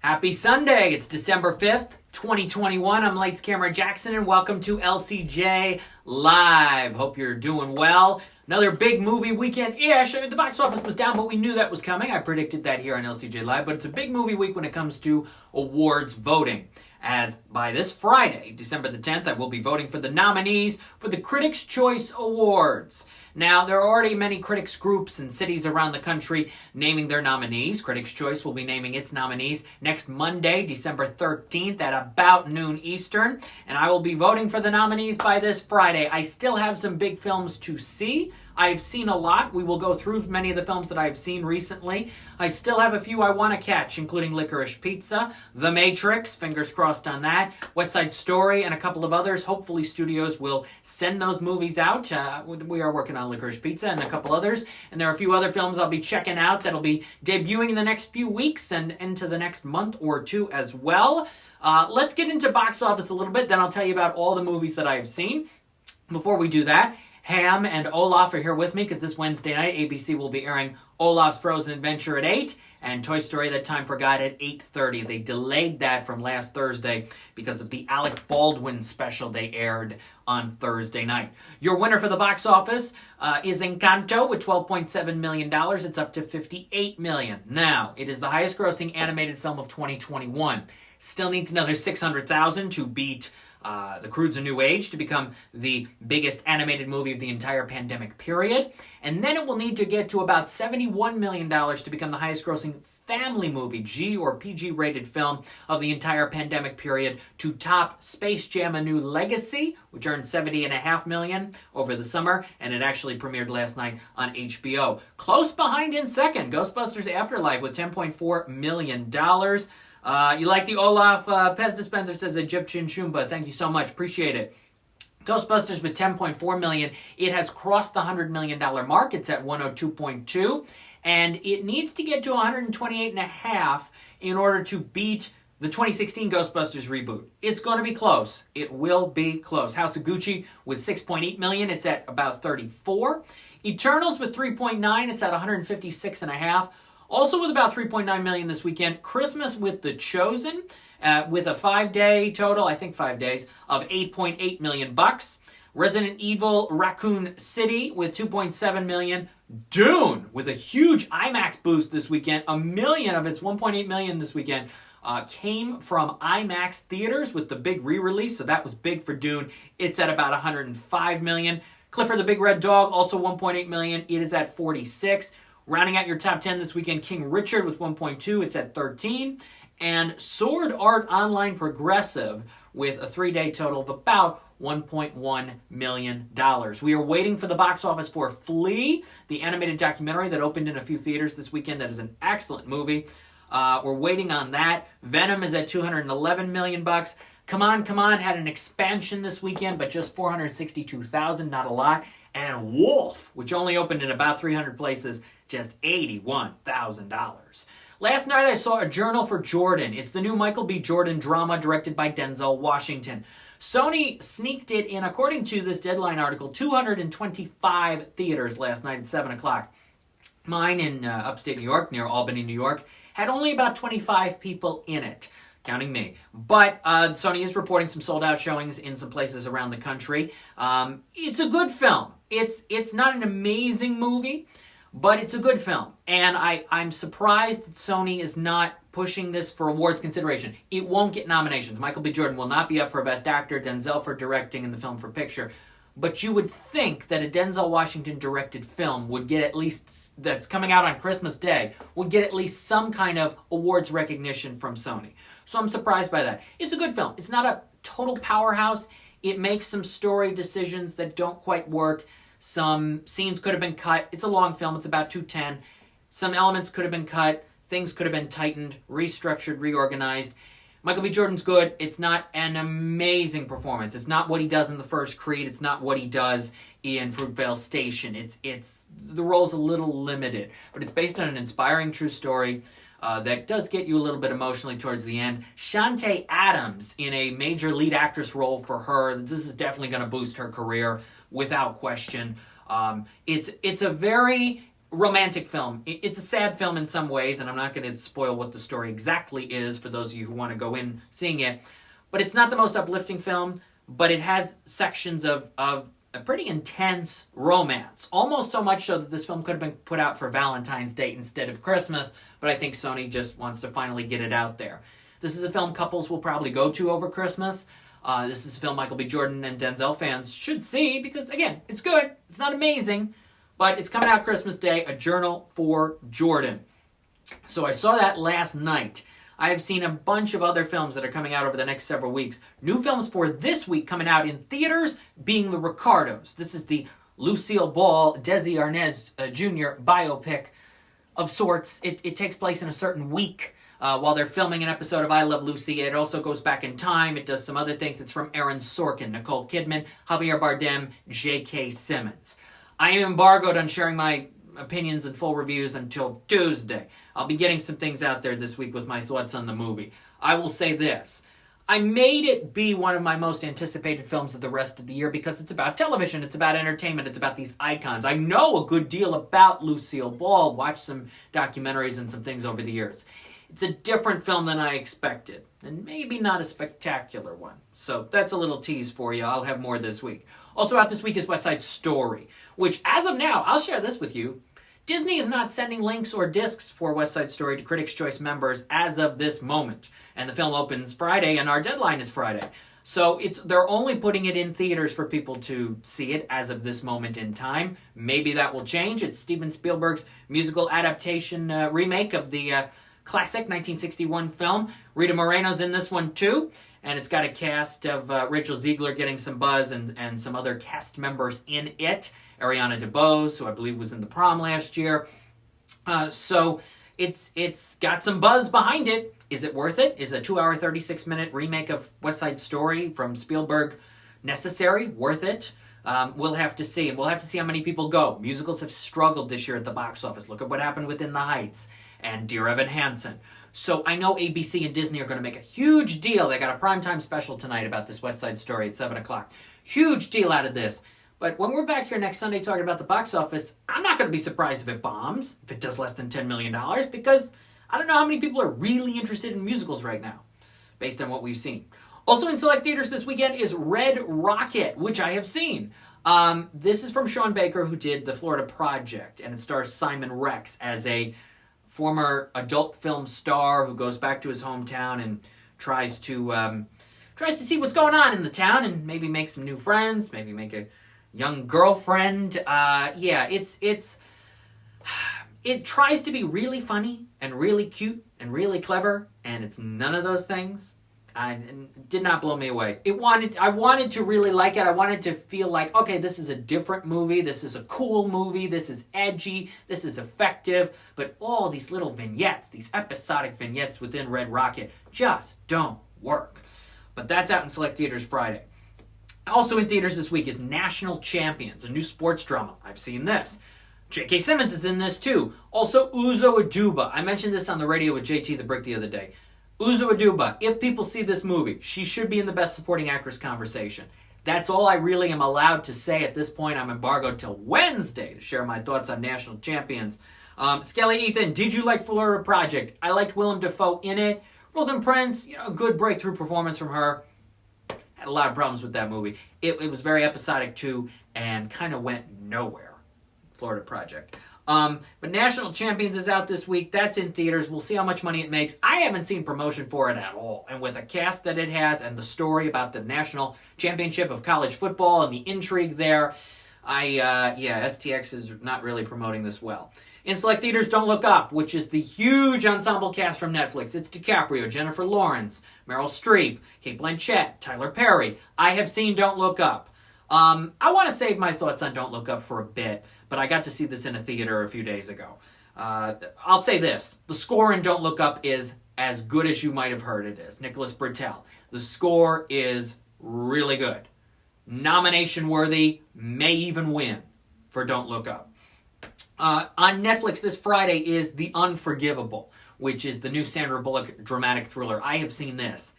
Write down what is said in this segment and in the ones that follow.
Happy Sunday! It's December 5th, 2021. I'm Lights Camera Jackson and welcome to LCJ Live. Hope you're doing well. Another big movie weekend-ish. The box office was down, but we knew that was coming. I predicted that here on LCJ Live, but it's a big movie week when it comes to awards voting. As by this Friday, December the 10th, I will be voting for the nominees for the Critics' Choice Awards. Now, there are already many critics groups and cities around the country naming their nominees. Critics' Choice will be naming its nominees next Monday, December 13th at about noon Eastern. And I will be voting for the nominees by this Friday. I still have some big films to see. I've seen a lot. We will go through many of the films that I've seen recently. I still have a few I want to catch, including Licorice Pizza, The Matrix, fingers crossed on that, West Side Story, and a couple of others. Hopefully studios will send those movies out. We are working on Licorice Pizza and a couple others. And there are a few other films I'll be checking out that'll be debuting in the next few weeks and into the next month or two as well. Let's get into box office a little bit, then I'll tell you about all the movies that I have seen. Before we do that, Ham and Olaf are here with me because this Wednesday night, ABC will be airing Olaf's Frozen Adventure at 8 and Toy Story That Time Forgot at 8:30. They delayed that from last Thursday because of the Alec Baldwin special they aired on Thursday night. Your winner for the box office is Encanto with $12.7 million. It's up to $58 million. Now, it is the highest grossing animated film of 2021. Still needs another $600,000 to beat The Croods: A New Age to become the biggest animated movie of the entire pandemic period. And then it will need to get to about $71 million to become the highest grossing family movie, G or PG rated film of the entire pandemic period, to top Space Jam: A New Legacy, which earned $70.5 million over the summer, and it actually premiered last night on HBO. Close behind in second, Ghostbusters Afterlife with $10.4 million. You like the Olaf Pez dispenser, says Egyptian Shumba. Thank you so much. Appreciate it. Ghostbusters with $10.4 million. It has crossed the $100 million mark. It's at 102.2. And it needs to get to 128.5 in order to beat the 2016 Ghostbusters reboot. It's going to be close. It will be close. House of Gucci with $6.8 million. It's at about 34. Eternals with 3.9. It's at 156.5. Also with about 3.9 million this weekend, Christmas with The Chosen, with a 5-day total, I think 5 days, of $8.8 million. Resident Evil Raccoon City with 2.7 million. Dune with a huge IMAX boost this weekend. $1 million of its 1.8 million this weekend came from IMAX theaters with the big re-release, so that was big for Dune. It's at about 105 million. Clifford the Big Red Dog, also 1.8 million. It is at 46. Rounding out your top 10 this weekend, King Richard with 1.2, it's at 13. And Sword Art Online Progressive with a 3-day total of about $1.1 million. We are waiting for the box office for Flea, the animated documentary that opened in a few theaters this weekend. That is an excellent movie. We're waiting on that. Venom is at $211 million. Come On, Come On had an expansion this weekend, but just $462,000, not a lot. And Wolf, which only opened in about 300 places, just $81,000. Last night I saw A Journal for Jordan. It's the new Michael B. Jordan drama directed by Denzel Washington. Sony sneaked it in, according to this Deadline article, 225 theaters last night at 7 o'clock. Mine in upstate New York, near Albany, New York, had only about 25 people in it, counting me. But Sony is reporting some sold-out showings in some places around the country. It's a good film. It's not an amazing movie, but it's a good film. And I'm surprised that Sony is not pushing this for awards consideration. It won't get nominations. Michael B. Jordan will not be up for Best Actor, Denzel for directing, and the film for picture. But you would think that a Denzel Washington directed film would get at least, that's coming out on Christmas Day, would get at least some kind of awards recognition from Sony. So I'm surprised by that. It's a good film. It's not a total powerhouse. It makes some story decisions that don't quite work. Some scenes could have been cut. It's a long film. It's about 2:10. Some elements could have been cut. Things could have been tightened, restructured, reorganized. Michael B. Jordan's good. It's not an amazing performance. It's not what he does in the first Creed. It's not what he does in Fruitvale Station. It's the role's a little limited, but it's based on an inspiring true story that does get you a little bit emotionally towards the end. Shantae Adams in a major lead actress role for her. This is definitely going to boost her career without question. It's a very romantic film. It's a sad film in some ways, and I'm not going to spoil what the story exactly is for those of you who want to go in seeing it. But it's not the most uplifting film, but it has sections of a pretty intense romance. Almost so much so that this film could have been put out for Valentine's Day instead of Christmas, but I think Sony just wants to finally get it out there. This is a film couples will probably go to over Christmas. This is a film Michael B. Jordan and Denzel fans should see because, again, it's good. It's not amazing, but it's coming out Christmas Day, A Journal for Jordan. So I saw that last night. I have seen a bunch of other films that are coming out over the next several weeks. New films for this week coming out in theaters being The Ricardos. This is the Lucille Ball, Desi Arnaz Jr. biopic of sorts. It takes place in a certain week while they're filming an episode of I Love Lucy. It also goes back in time. It does some other things. It's from Aaron Sorkin, Nicole Kidman, Javier Bardem, J.K. Simmons. I am embargoed on sharing my opinions and full reviews until Tuesday. I'll be getting some things out there this week with my thoughts on the movie. I will say this. I made it be one of my most anticipated films of the rest of the year because it's about television, it's about entertainment, it's about these icons. I know a good deal about Lucille Ball, watched some documentaries and some things over the years. It's a different film than I expected, and maybe not a spectacular one. So that's a little tease for you. I'll have more this week. Also out this week is West Side Story, which as of now, I'll share this with you, Disney is not sending links or discs for West Side Story to Critics' Choice members as of this moment. And the film opens Friday, and our deadline is Friday. So they're only putting it in theaters for people to see it as of this moment in time. Maybe that will change. It's Steven Spielberg's musical adaptation remake of the classic 1961 film. Rita Moreno's in this one too. And it's got a cast of Rachel Ziegler getting some buzz and some other cast members in it. Ariana DeBose, who I believe was in The Prom last year. So it's got some buzz behind it. Is it worth it? Is a 2-hour, 36-minute remake of West Side Story from Spielberg necessary? Worth it? We'll have to see. And we'll have to see how many people go. Musicals have struggled this year at the box office. Look at what happened with In the Heights and Dear Evan Hansen. So I know ABC and Disney are going to make a huge deal. They got a primetime special tonight about this West Side Story at 7 o'clock. Huge deal out of this. But when we're back here next Sunday talking about the box office, I'm not going to be surprised if it bombs, if it does less than $10 million, because I don't know how many people are really interested in musicals right now, based on what we've seen. Also in select theaters this weekend is Red Rocket, which I have seen. This is from Sean Baker, who did The Florida Project, and it stars Simon Rex as a former adult film star who goes back to his hometown and tries to see what's going on in the town and maybe make some new friends, maybe make a young girlfriend. It tries to be really funny and really cute and really clever, and it's none of those things. It did not blow me away. I wanted to really like it. I wanted to feel like, okay, this is a different movie. This is a cool movie. This is edgy. This is effective. But all these little vignettes, these episodic vignettes within Red Rocket just don't work. But that's out in select theaters Friday. Also in theaters this week is National Champions, a new sports drama. I've seen this. J.K. Simmons is in this too. Also Uzo Aduba. I mentioned this on the radio with JT the Brick the other day. Uzo Aduba, if people see this movie, she should be in the Best Supporting Actress conversation. That's all I really am allowed to say at this point. I'm embargoed till Wednesday to share my thoughts on National Champions. Skelly Ethan, did you like Florida Project? I liked Willem Dafoe in it. Roland Prince, a good breakthrough performance from her. Had a lot of problems with that movie. It was very episodic too and kind of went nowhere. Florida Project. But National Champions is out this week. That's in theaters. We'll see how much money it makes. I haven't seen promotion for it at all. And with the cast that it has and the story about the National Championship of College Football and the intrigue there, STX is not really promoting this well. In select theaters, Don't Look Up, which is the huge ensemble cast from Netflix. It's DiCaprio, Jennifer Lawrence, Meryl Streep, Cate Blanchett, Tyler Perry. I have seen Don't Look Up. I want to save my thoughts on Don't Look Up for a bit, but I got to see this in a theater a few days ago. I'll say this. The score in Don't Look Up is as good as you might have heard it is. Nicholas Britell. The score is really good. Nomination worthy, may even win for Don't Look Up. On Netflix this Friday is The Unforgivable, which is the new Sandra Bullock dramatic thriller. I have seen this.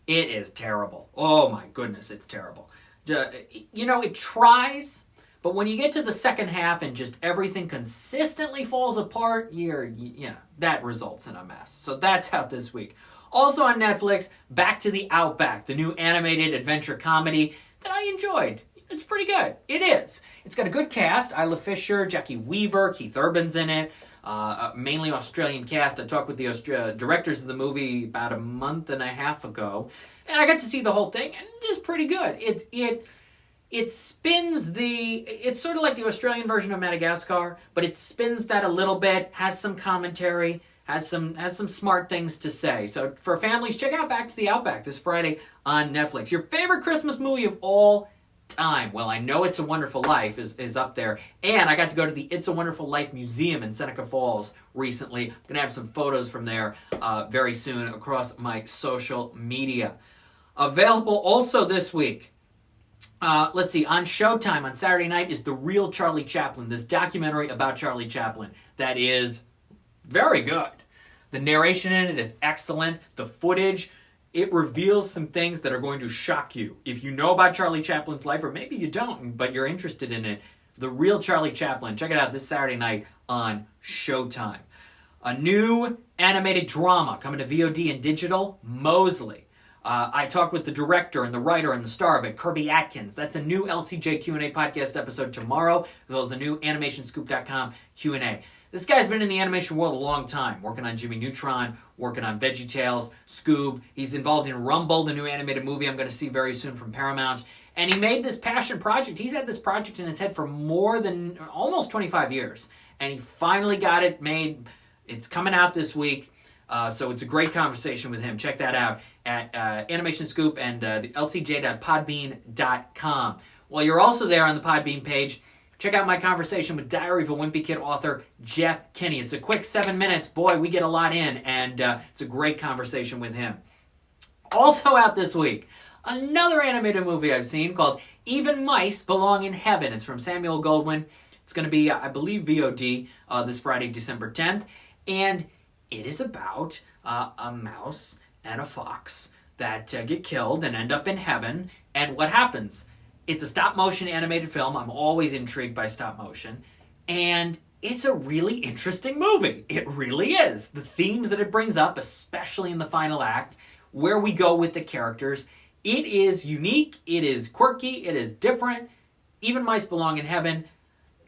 It is terrible. Oh my goodness, it's terrible. It tries, But when you get to the second half and just everything consistently falls apart, that results in a mess. So that's out this week. Also on Netflix, Back to the Outback, the new animated adventure comedy that I enjoyed. It's pretty good. It is. It's got a good cast. Isla Fisher, Jackie Weaver, Keith Urban's in it. Mainly Australian cast. I talked with the directors of the movie about a month and a half ago, and I got to see the whole thing, and it is pretty good. It spins it's sort of like the Australian version of Madagascar, but it spins that a little bit, has some commentary, has some smart things to say. So for families, check out Back to the Outback this Friday on Netflix. Your favorite Christmas movie of all time? Well, I know It's a Wonderful Life is up there, and I got to go to the It's a Wonderful Life Museum in Seneca Falls recently. I'm going to have some photos from there very soon across my social media. Available also this week, let's see, on Showtime on Saturday night is The Real Charlie Chaplin, this documentary about Charlie Chaplin that is very good. The narration in it is excellent. The footage, it reveals some things that are going to shock you. If you know about Charlie Chaplin's life, or maybe you don't, but you're interested in it, The Real Charlie Chaplin. Check it out this Saturday night on Showtime. A new animated drama coming to VOD and digital, Mosley. I talked with the director and the writer and the star of it, Kirby Atkins. That's a new LCJ Q&A podcast episode tomorrow, as well as a new AnimationScoop.com Q&A. This guy's been in the animation world a long time, working on Jimmy Neutron, working on VeggieTales, Scoob. He's involved in Rumble, the new animated movie I'm going to see very soon from Paramount. And he made this passion project. He's had this project in his head for more than almost 25 years. And he finally got it made. It's coming out this week. So it's a great conversation with him. Check that out at Animation Scoop and the lcj.podbean.com. While you're also there on the Podbean page, check out my conversation with Diary of a Wimpy Kid author Jeff Kinney. It's a quick 7 minutes. Boy, we get a lot in, and it's a great conversation with him. Also out this week, another animated movie I've seen called Even Mice Belong in Heaven. It's from Samuel Goldwyn. It's going to be, I believe, VOD this Friday, December 10th. And it is about a mouse and a fox that get killed and end up in heaven. And what happens? It's a stop-motion animated film. I'm always intrigued by stop-motion. And it's a really interesting movie. It really is. The themes that it brings up, especially in the final act, where we go with the characters, it is unique, it is quirky, it is different. Even Mice Belong in Heaven.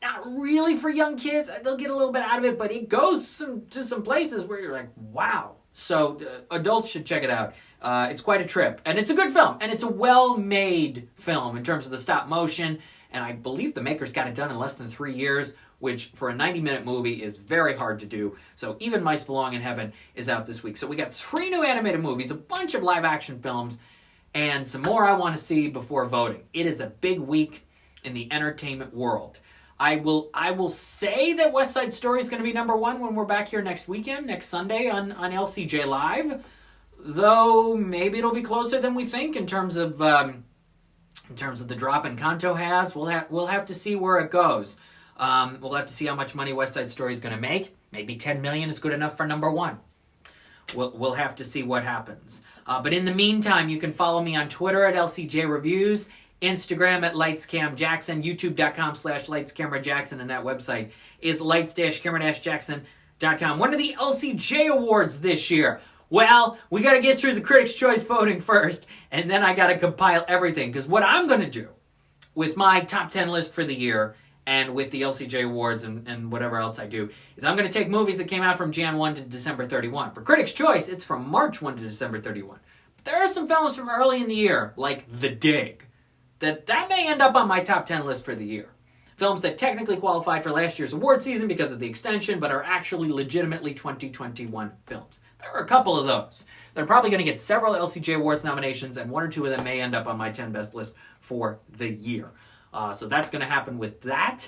Not really for young kids. They'll get a little bit out of it, but it goes to some places where you're like, wow. So adults should check it out. It's quite a trip. And it's a good film. And it's a well-made film in terms of the stop motion. And I believe the makers got it done in less than 3 years, which for a 90-minute movie is very hard to do. So Even Mice Belong in Heaven is out this week. So we got 3 new animated movies, a bunch of live-action films, and some more I want to see before voting. It is a big week in the entertainment world. I will say that West Side Story is going to be number 1 when we're back here next weekend, next Sunday on LCJ Live. Though maybe it'll be closer than we think in terms of the drop Encanto has. We'll have to see where it goes. We'll have to see how much money West Side Story is going to make. Maybe $10 million is good enough for number 1. We'll have to see what happens. But in the meantime, you can follow me on Twitter at LCJ Reviews, Instagram at LightsCamJackson, YouTube.com/LightsCameraJackson, and that website is lights-camera-jackson.com. When are the LCJ Awards this year? Well, we got to get through the Critics' Choice voting first, and then I got to compile everything. Because what I'm going to do with my top 10 list for the year and with the LCJ Awards and whatever else I do is I'm going to take movies that came out from Jan 1 to December 31. For Critics' Choice, it's from March 1 to December 31. But there are some films from early in the year, like The Dig, that may end up on my top 10 list for the year. Films that technically qualified for last year's award season because of the extension, but are actually legitimately 2021 films. There are a couple of those. They're probably going to get several LCJ Awards nominations, and 1 or 2 of them may end up on my 10 best list for the year. So that's going to happen with that.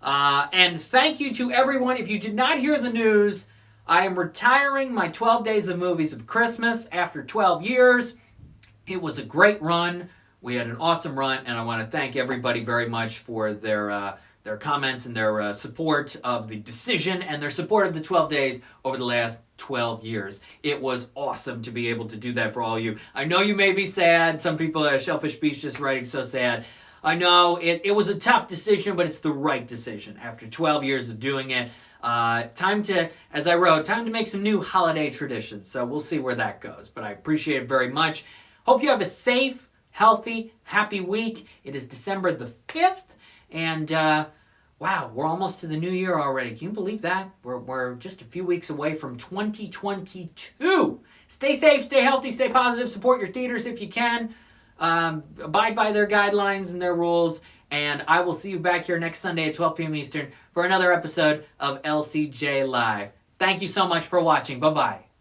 And thank you to everyone. If you did not hear the news, I am retiring my 12 Days of Movies of Christmas after 12 years. It was a great run. We had an awesome run, and I want to thank everybody very much for their comments and their support of the decision and their support of the 12 days over the last 12 years. It was awesome to be able to do that for all of you. I know you may be sad. Some people at Shellfish Beach just writing so sad. I know it was a tough decision, but it's the right decision after 12 years of doing it. Time to, as I wrote, time to make some new holiday traditions. So we'll see where that goes. But I appreciate it very much. Hope you have a safe, healthy, happy week. It is December the 5th. And wow, we're almost to the new year already. Can you believe that? We're just a few weeks away from 2022. Stay safe, stay healthy, stay positive. Support your theaters if you can. Abide by their guidelines and their rules. And I will see you back here next Sunday at 12 p.m. Eastern for another episode of LCJ Live. Thank you so much for watching. Bye-bye.